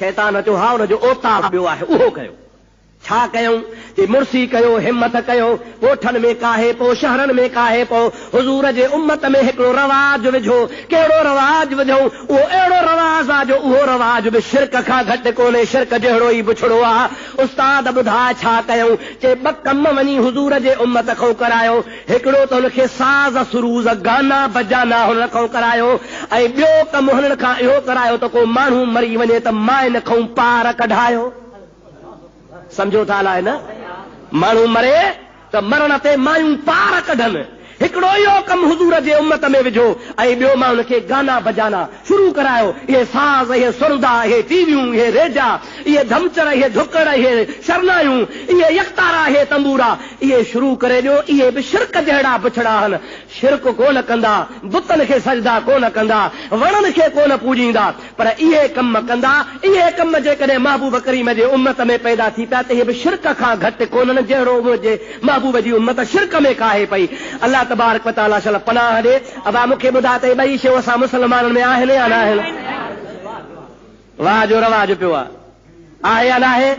शैतान चयो हा हुनजो ओता ॿियो आहे उहो कयो। छा कयूं कि मुर्सी कयो, हिम्मत कयो, कोठनि में काहे पो, शहरनि में काहे पो, हुजूर जे उम्मत में हिकिड़ो रवाज विझो। कहिड़ो रवाज विझूं? उहो अहिड़ो रवाज आहे जो उहो रवाज बि शिरक खां घटि कोन्हे, शिरक जहिड़ो ई बुछड़ो आहे। उस्ताद ॿुधाए छा कयूं? चए ॿ कम वञी हुजूर जे उम्मत खां करायो। हिकिड़ो त हुनखे साज़ सुरूज़ गाना बजाना हुन खां करायो, ऐं ॿियो कमु हुननि खां इहो करायो त को माण्हू मरी वञे त माइन खां पार कढायो। समझो था अलाए न? माण्हू मरे त मरण ते मायूं पार कढनि। हिकिड़ो इहो कमु हुजूर जे उम्मत में विझो, ऐं ॿियो मां हुनखे गाना बजाना शुरू करायो। इहे साज़, इहे सुरदा, इहे टीवियूं, इहे रेजा, इहे धमचर, इहे धुकड़, इहे शरनायूं, इहे यकतारा, इहे तंबूरा, इहे शुरू करे ॾियो। इहे बि शिरक जहिड़ा बुछड़ा आहिनि। शिरक कोन कंदा, बुतनि खे सजदा कोन कंदा, वणनि खे कोन पूॼींदा, पर इहे कम कंदा। इहे कम जेकॾहिं महबूब करीम जे उम्मत में पैदा थी पिया त इहे बि शिरक खां घटि कोन्हनि जहिड़ो मुंहिंजे महबूब जी उम्मत शिरक में काहे पई। अल्लाह तबारक व तआला शल पनाह ॾे। अबा मूंखे ॿुधा त ॿई शयूं असां मुस्लमाननि में आहिनि या न आहिनि? वाह जो रवाज पियो आहे या न आहे?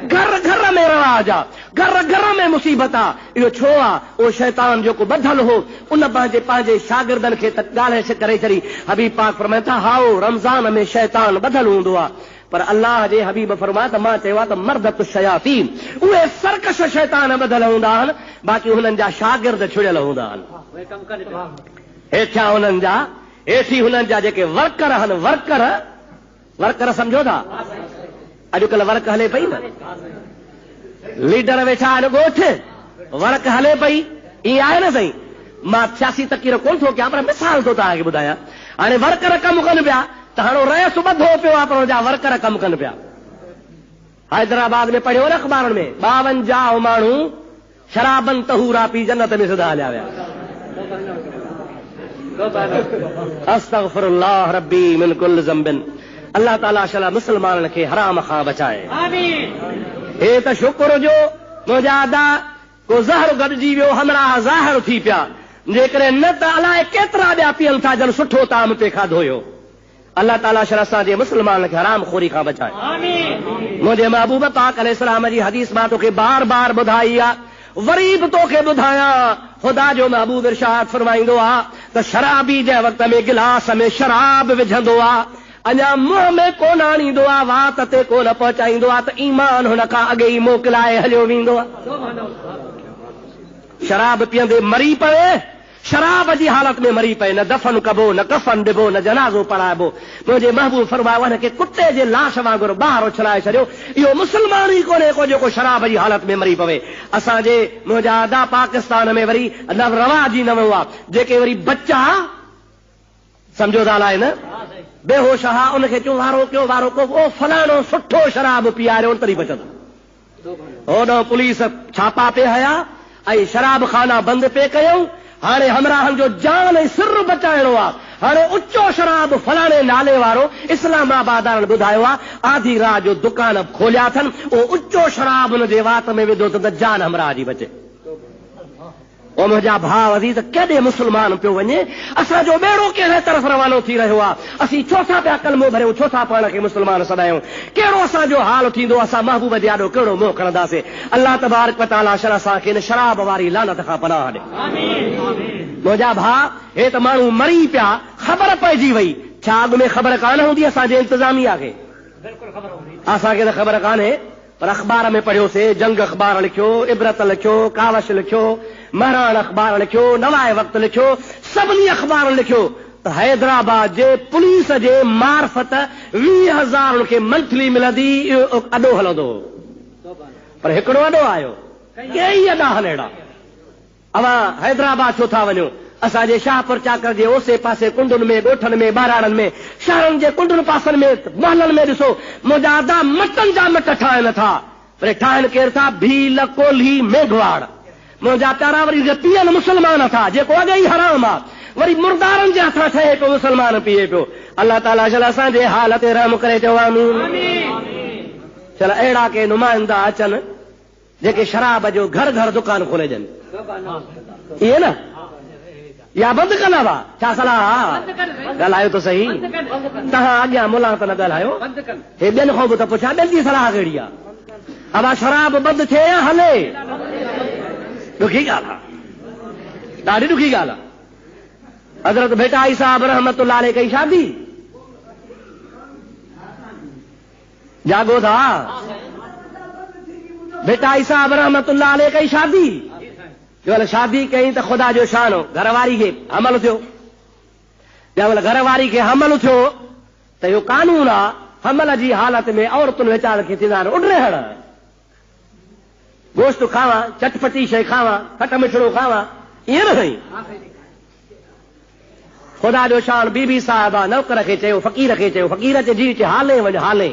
घर घर में रवाज आहे, घर घर में मुसीबत आहे। इहो छो आहे? उहो शैतान जेको ॿधल हो उन पंहिंजे शागिर्दनि खे ॻाल्हाए करे छॾी। हबीब पाक फरमाइनि था हाओ रमज़ान में शैतान ॿधल हूंदो आहे, पर अल्लाह जे हबीब फरमाया त मां चयो आहे त मर्दत शयातीन, उहे सरकश शैतान ॿधल हूंदा आहिनि, बाक़ी हुननि जा शागिर्द छुड़ियल हूंदा आहिनि। हेठियां हुननि जा, हेठी हुननि जा जेके वर्कर आहिनि, वर्कर समझो था? अॼुकल्ह वर्क हले पई न, लीडर वेठा आहिनि ॻोठ, वर्क हले पई, ईअं आहे न साईं? मां सियासी तकीर कोन थो कयां, पर मिसाल थो तव्हांखे ॿुधायां। हाणे वर्कर कमु कनि पिया त हाणे रहियसि ॿधो पियो आहे, पर हुनजा वर्कर कमु कनि पिया। हैदराबाद में पढ़ियो न अख़बारनि में, 52 माण्हू शराबन तहूरा पी जन्नत में सिधा हलिया विया। अस्तगफिरुल्लाह रब्बी मिन कुल ज़ंबिन। अल्लाह ताला शला मुस्लमाननि खे हराम खां बचाए। हे त शुक्र जो मुंहिंजा अदा को ज़हर गॾिजी वियो, हमरा ज़ाहिर थी पिया। जेकॾहिं न त अलाए केतिरा ॿिया पीअनि था जन सुठो ताम ते खाधो हुयो। अल्लाह ताला शला असांजे मुस्लमाननि खे हराम खोरी खां बचाए। मुंहिंजे महबूब पाक अलैहिस्सलाम जी हदीस मां तोखे बार बार ॿुधाई आहे, वरी बि तोखे ॿुधायां। ख़ुदा जो महबूब इरशाद फरमाईंदो आहे त शराबी जंहिं वक़्त में गिलास में शराब विझंदो आहे, अञा मुंहं में कोन आणींदो आहे, वात ते कोन पहुचाईंदो आहे, त ईमान हुन खां अॻे ई मोकिलाए हलियो वेंदो आहे। शराब पीअंदे मरी पए, शराब जी हालत में मरी पए, न दफन कबो, न कफन ॾिबो, न जनाज़ो पढ़ाइबो। मुंहिंजे महबूब फरमायो हिनखे कुते जे लाश वांगुरु ॿाहिरि उछलाए छॾियो। इहो मुस्लमान ई कोन्हे को जेको शराब जी हालत में मरी पवे। असांजे मुंहिंजा अदा पाकिस्तान में वरी रवाज ई न वियो आहे, जेके वरी बच्चा समझो था अलाए न बेहोश हा, उनखे चयो वारो कयो ओ फलाणो सुठो शराब पीआरियो तरी बचंदो। होॾो पुलिस छापा पे हया ऐं शराब खाना बंदि पे कयूं। हाणे हमराहनि जो जान ऐं सिर बचाइणो आहे। हाणे उचो शराब फलाणे नाले वारो इस्लामाबाद वारनि ॿुधायो आहे, आधी रात जो दुकान खोलिया अथनि, उहो उचो शराब हुन जे वात में विधो त जान हमराह जी बचे। ओ मुंहिंजा भाउ अज़ीज़, केॾे मुस्लमान पियो वञे, असांजो ॿेड़ो कहिड़े तरफ़ रवानो थी रहियो आहे। असीं छो था पिया कलमो भरियूं, छो था पाण खे मुस्लमान सॾायूं? कहिड़ो असांजो हाल थींदो, असां महबूब जे ॾाढो कहिड़ो मोह खणंदासीं। अल्लाह तबारक व तआला शर असांखे इन शराब वारी लानत खां पनाह ॾे। मुंहिंजा भाउ, हे त माण्हू मरी पिया, ख़बर पइजी वई। छा अॻु में ख़बर कान हूंदी असांजे इंतज़ामिया खे? असांखे त ख़बर कान्हे, पर अख़बार में पढ़ियोसीं, जंग अख़बार लिखियो, इबरत लिखियो, कावश लिखियो, महरान अख़बार लिखियो, नवाए वक़्तु लिखियो, सभिनी अख़बार लिखियो त हैदराबाद जे पुलिस जे मार्फत 20,000 खे मंथली मिलंदी, इहो अॾो हलंदो। पर हिकिड़ो अॾो आयो, कई अॾा आहिनि अहिड़ा। अवां हैदराबाद छो था वञो? असांजे शाहपुर चाकर जे ओसे पासे कुंडुनि में, ॻोठनि में, ॿाराड़नि में, शहरनि जे कुंडुनि पासनि में, महलनि में ॾिसो, मुंहिंजा अदा मटनि जा मट ठाहिनि था। पर ठाहिनि केरु था? भील, कोल्ही, मेघवाड़। मुंहिंजा प्यारा वरी पीअनि मुस्लमान था, जेको अॻे ई हराम आहे, वरी मुर्दारनि जे हथां ठहे पियो, मुस्लमान पीए पियो। अल्लाह ताला चल असांजे हाल ते रहम करे चओ आमीन। चल अहिड़ा के नुमाइंदा अचनि जेके शराब जो घर घर दुकान खोले ॾियनि, इहे न या बंदि कंदा हुआ छा सलाह ॻाल्हायो त सही तव्हां अॻियां मुला त न ॻाल्हायो हे ॿियनि खां बि त पुछा ॿियनि जी सलाह कहिड़ी आहे अब शराब बंदि थिए या हले ॾुखी ॻाल्हि आहे ॾाढी ॾुखी ॻाल्हि आहे हज़रत भेटाई साहब रहमतुल्लाह अलैह कई शादी जागो था भेटाई साहब रहमतुल्लाह अलैह कई शादी जो शादी कई त ख़ुदा जो शान हो घरवारी खे हमल थियो जंहिं महिल घरवारी खे हमल थियो त इहो कानून आहे हमल जी हालत में औरतुनि वीचार खे थींदा आहिनि उॾरेहण गोश्त खावां चटपटी शइ खावां खट मिठड़ो खावां ईअं न साईं ख़ुदा जो शान बीबी साहिबा नौकर खे चयो फ़क़ीर खे चयो फ़क़ीर चई जी हाले वञ हाले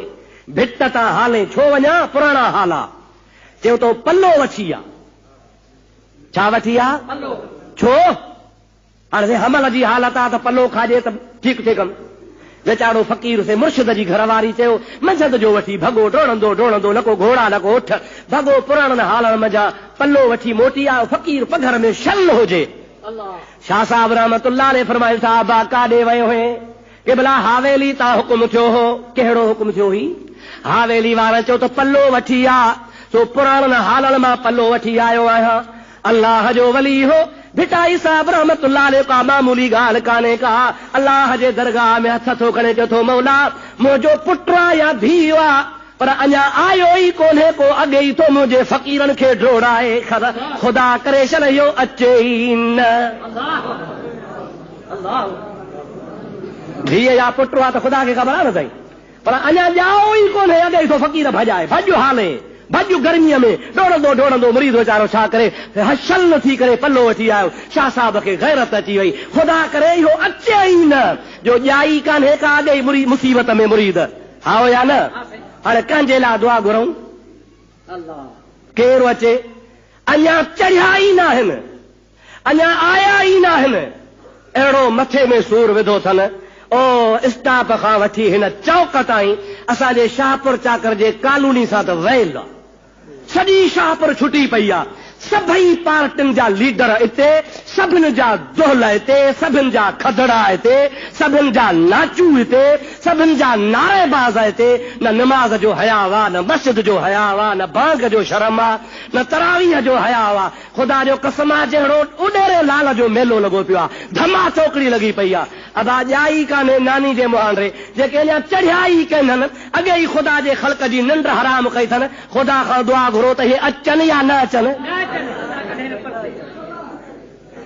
भिट तां हाले छो वञा पुराणा हाला चयो तो पल्लो वठी आ छा वठी आ छो हाणे हमल जी हालत आहे त पल्लो खाजे त ठीकु थिए कमु वीचारो फ़क़ीर से मुर्शिद जी घरवारी चयो मंझंदि जो वठी भॻो डोड़ंदो डोड़ंदो न को घोड़ा न को उठ भॻो पुराणनि हालनि मंझां पल्लो वठी मोटी आयो फ़क़ीर पघर में शल हुजे शाह साहब रहमतुल्लाह अलैह फरमायो साहब काॾे वियो हुए कि भला हावेली तां हुकुम थियो हो कहिड़ो हुकुम थियो हुई हावेली वारा चयो त पल्लो वठी आ सो पुराणनि हालनि मां पल्लो वठी आयो आहियां अल्लाह जो वली हो भिटाई साहब रहमतुल्लाह अलैह का मामूली ॻाल्हि कान्हे का अल्लाह जे दरगाह में हथ थो खणे चयो थो मौला मुंहिंजो पुटु आहे या धीउ आहे पर अञा आयो ई कोन्हे को अॻे ई थो मुंहिंजे फ़क़ीरनि खे ढोड़ाए ख़ुदा करे छॾ इहो अचे ई न धीउ या पुटु आहे त ख़ुदा खे ख़बर आहे न साईं पर अञा ॼाओ ई कोन्हे अॻे ई थो फ़क़ीर भॼाए भॼ हाले भॼ गर्मीअ में डोड़ंदो डोड़ंदो मरीज़ वीचारो छा करे हशल थी करे पल्लो वठी आयो शाह साहब खे गैरत अची वई ख़ुदा करे इहो अचे ई न जो ॼाई कान्हे का अॻे ई मुसीबत में मुरीद हा या न हाणे कंहिंजे लाइ दुआ घुरूं केरु अचे अञा चढ़िया ई न आहिनि अञा आया ई न आहिनि अहिड़ो मथे में सूर विधो अथनि ओ स्टाफ खां वठी हिन चौक ताईं असांजे शाहपुर चाकर जे कॉलोनी सां त वैल आहे सॼी शाहपुर छुटी पई आहे सभई पार्टियुनि जा लीडर हिते सभिनि जा दोहल हिते सभिनि जा खदड़ा हिते सभिनि जा नाचू हिते सभिनि जा नारेबाज़ हिते न नमाज़ जो हया हुआ न मस्जिद जो हया हुआ न बांग जो शर्म आहे न तरावीह जो हया हुआ ख़ुदा जो कसम आहे जहिड़ो उॾेरे लाल जो मेलो लॻो पियो आहे धमा चौकड़ी लॻी पई आहे अब ॼाई कान्हे नानी जे मुहांडे जेके अञा चढ़िया ई कनि अॻे ई ख़ुदा जे ख़ल्क़ जी निंड हराम कई अथनि ख़ुदा खां दुआ घुरो त इहे अचनि या न अचनि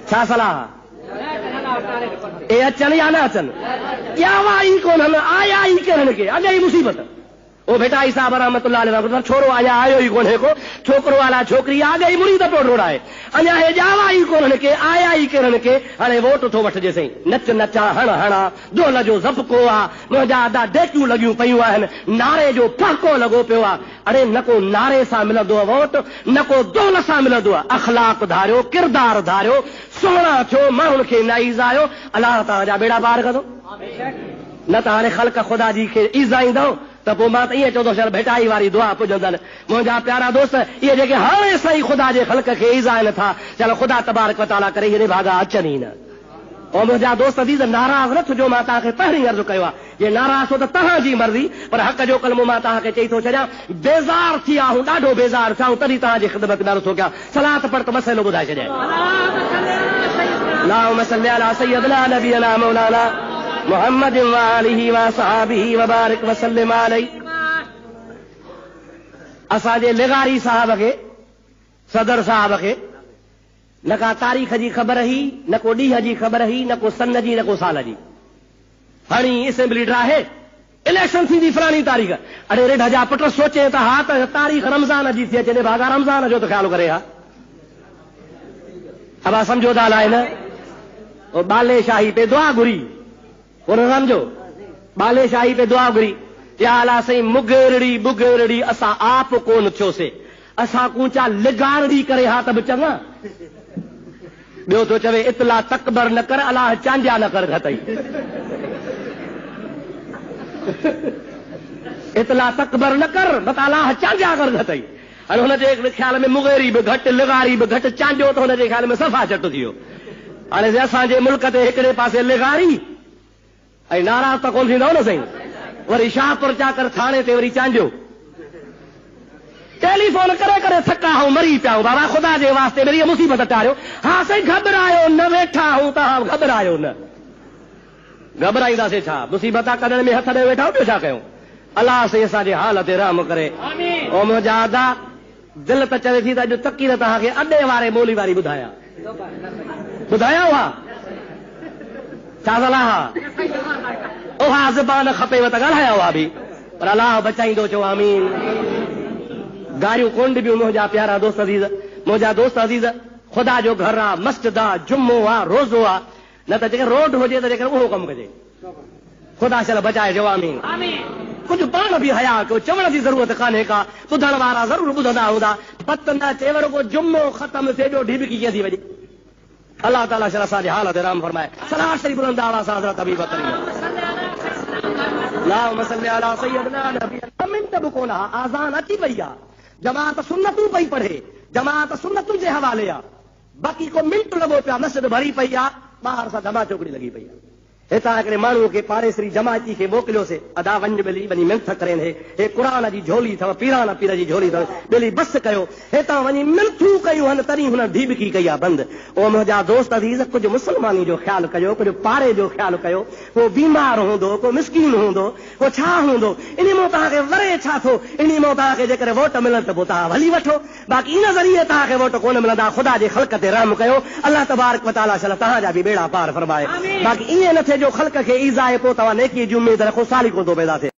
छा सलाह ए अचनि या न अचनि ॼावा ई कोन्हनि आया ई किन्हनि खे अॻे ई मुसीबत ओ भेटाई साहब रहमतुल्लाह अलैह छोरो अञा आयो ई कोन्हे को छोकिरो वाला छोकिरी अॻे ई मुरीद पियो ढोड़ाए अञा हे ॼावा ई कोन्हनि के आया ई किन्हनि के हाणे वोट थो वठिजे साईं नच नचा हण हणा दोल जो ज़बको आहे मुंहिंजा अदा डेकियूं लॻियूं पयूं आहिनि नारे जो पहको लॻो पियो आहे अड़े न को नारे सां मिलंदो आहे वोट न को दोल सां मिलंदो आहे अख़लाक धारियो किरदार धारियो सुहिणा थियो माण्हुनि खे नाइज़ आयो अलाह तव्हांजा बेड़ा पार कंदो न त हाणे ख़ल्क़ ख़ुदा जी खे ईज़ाईंदो त पोइ मां त ईअं चवंदो चल भेटाई वारी दुआ पुॼंदनि मुंहिंजा प्यारा दोस्त इहे जेके हाणे साईं ख़ुदा जे ख़ल्क़ खे ईज़ाइनि था चलो ख़ुदा तबारक व तआला करे इहे भागा अचनि ई न ऐं मुंहिंजा दोस्त अज़ीज़ नाराज़ न थिजो मां तव्हांखे पहिरीं अर्ज़ु कयो आहे जे नाराज़ छो त तव्हांजी मर्ज़ी पर हक़ जो कलमो मां तव्हांखे चई थो छॾियां बेज़ार थी विया आहियूं ॾाढो बेज़ार थिया तॾहिं तव्हांजी ख़िदमत में अर्ज़ु थो कयां सलात पढ़ त मसइलो ॿुधाए छॾियां अल्लाहुम्म सल्लि अला सय्यदना नबीना मौलाना मुहम्मद व आलिहि व सहाबिहि व बारिक व सल्लिम अलैहि असांजे लिगारी साहब खे सदर साहब खे न का तारीख़ जी ख़बर ही न को ॾींहं जी ख़बर ही न को सन जी न को साल जी हाणे असेंबली ड्राहे इलेक्शन थींदी फलाणी तारीख़ अड़े रेड जा पुट सोचे त हा त तारीख़ रमज़ान जी थी अचे भागा रमज़ान जो त ख़्यालु करे हा अब सम्झो था अलाए न बाले शाही पे दुआ घुरी उन सम्झो बाले शाही पे दुआ घुरी या अला साईं मुगेरड़ी बुगेरड़ी असां आप कोन थियोसीं असां कूचा लिगारड़ी करे हा त बि चङा ॿियो थो चवे इतला तकबर न कर अलाह चांडिया न कर घटई इतला तकबर न कर बस अलाह चांडिया कर घटई हाणे हुनजे ख़्याल में मुगेरी बि घटि लिगारी बि घटि चांडियो त हुनजे ख़्याल में सफ़ा चट थी वियो हाणे असांजे मुल्क ते हिकिड़े पासे लिगारी ऐं नाराज़ त कोन थींदव न साईं, वरी शाहपुर चाकर थाणे ते वरी चांडियो टेलीफोन करे करे थका हूं मरी पिया हूं, बाबा ख़ुदा जे वास्ते मेरी मुसीबत टारियो। हा साईं घबरायो न, वेठा हूं तव्हां घबरायो न, घबराईंदासीं छा, मुसीबत कढण में हथ ॾे वेठा ॿियो छा कयूं। अलाह साईं असांजे हाल ते रहम करे। ओ मुंहिंजा अदा दिलि त चवे थी त अॼु तकीर तव्हांखे अॾे वारे ॿोली वारी ॿुधायां, ॿुधायां उहा छा सलाह उहा ज़बान खपेव त ॻाल्हाया उहा बि, पर अलाह बचाईंदो चओ आमीन। गारियूं कोन ॾिबियूं मुंहिंजा प्यारा दोस्त अज़ीज़, मुंहिंजा दोस्त अज़ीज़, ख़ुदा जो घर आहे, मस्जिद आहे, जुम्मो आहे, रोज़ो आहे, न त जेकर रोड हुजे त जेकर उहो कमु कजे, ख़ुदा चल बचाए चओ आमीन। कुझु पाण बि हया कयो, चवण जी ज़रूरत कान्हे का, ॿुधण वारा ज़रूरु ॿुधंदा हूंदा, पत न चेवर को जुम्मो ख़तम थिए जो ढिबकी कीअं थी वञे। अलाह ताला शल असांजे हाल ते रहम फरमाए। सलाह शरीफ़ बुलंद आवाज़ सां हज़रत अबी बकर अल्लाहुम्म सल्ली अला सय्यदना नबी मिंट बि कोन आहे, आज़ान अची वई आहे, जमात सुन्नतूं पई पढ़े, जमात सुन्नतुनि जे हवाले आहे, बाक़ी को मिंट लॻो पिया, मस्जिद भरी पई आहे, ॿाहिरि सां धमा चौकड़ी लॻी पई आहे। हितां हिकिड़े माण्हू खे पाड़ेसरी जमाती खे मोकिलियोसीं, अदा वञ ॿिली वञी मिनथ करेन, हे क़ुरान जी झोली अथव, पीरान पीर जी झोली अथव, ॿिली बस कयो, हितां वञी मिनथूं कयूं हन, तॾहिं हुन ढीबकी कई आहे बंदि। ओ मुंहिंजा दोस्त अज़ीज़, कुझु मुस्लमानी जो ख़्यालु कयो, कुझु पाड़े जो ख़्यालु कयो, को बीमार हूंदो, को मिसकीन हूंदो, को छा हूंदो, इन मां तव्हांखे वरे छा थो, इन मां तव्हांखे जेकर वोट मिलनि त पोइ तव्हां हली वठो, बाक़ी इन ज़रिए तव्हांखे वोट कोन मिलंदा। ख़ुदा जे ख़ल्क़ ते रहम कयो, अलाह तबारक व तआला शल तव्हांजा बि बेड़ा पार फरमाए। बाक़ी ईअं न थिए जो ख़ल्क़ खे ईज़ाए पोइ तव्हां नेकीअ जी उमेद रखो, साली कोन थो पैदा थिए।